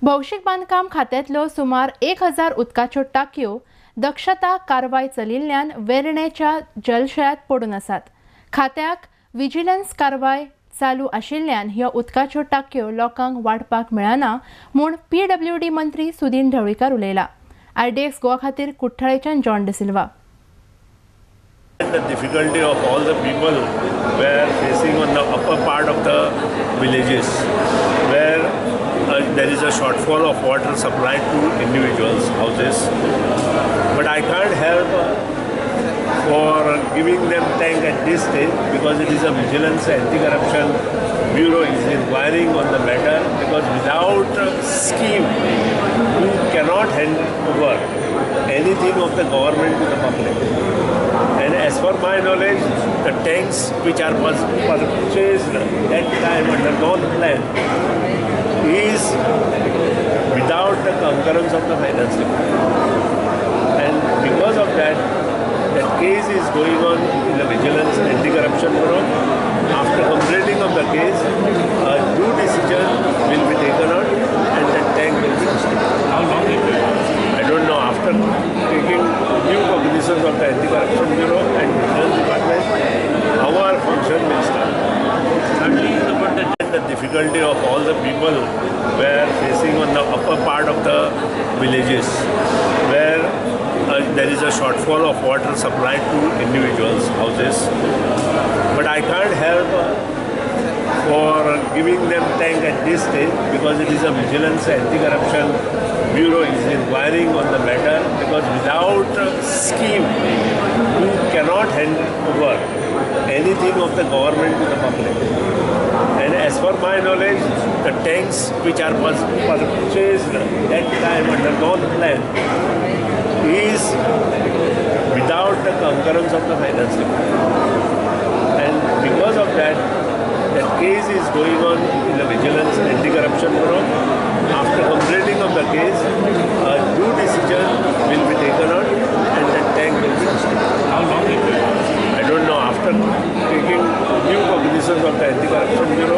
भौशीक बांदकाम खात्यांतल्यो सुमार 1000 उदकाच्यो टांकयो दक्षता कारवाय चलिल्ल्यान वेर्णेच्या जलशयांत पडून आसात. खात्याक विजिलन्स कारवाय चालू आशिल्ल्यान ह्यो उदकाच्यो टांकयो लोकांक वाडपाक मेळना म्हूण PWD मंत्री सुदीन ढवळीकर उलयला. RDX गोवा खातीर कुठ्ठाळेच्यान John D'Silva. The difficulty of all the people were facing on the upper part of the villages where there is a shortfall of water supply to individuals' houses. But I can't help for giving them tank at this stage because it is a Vigilance Anti-Corruption Bureau is inquiring on the matter, because without a scheme you cannot hand over anything of the government to the public. And as per my knowledge, the tanks which are purchased that time under non-plan is without the concurrence of the finance department. And because of that, that case is going on in the Vigilance Anti-Corruption Bureau. After completing of the case, a due decision will be taken on and the tank will be restored. How long it will take? I don't know. After taking due cognizance of the Anti-Corruption Bureau and Vigilance Department, our function will start. The difficulty of all the people were facing on the upper part of the villages where there is a shortfall of water supply to individuals' houses. But I can't help for giving them tank at this stage because it is a Vigilance Anti-Corruption Bureau is inquiring on the matter, because without a scheme you cannot hand over anything of the government to the public. And as per my knowledge, the tanks which are purchased that time under non-plan is without the concurrence of the finance department. And because of that, that case is going on in the Vigilance Anti-Corruption Bureau. After completing of the case, a due decision will be taken on and the tank will be restored. How long it will take? I don't know. After taking due cognizance of the Anti-Corruption Bureau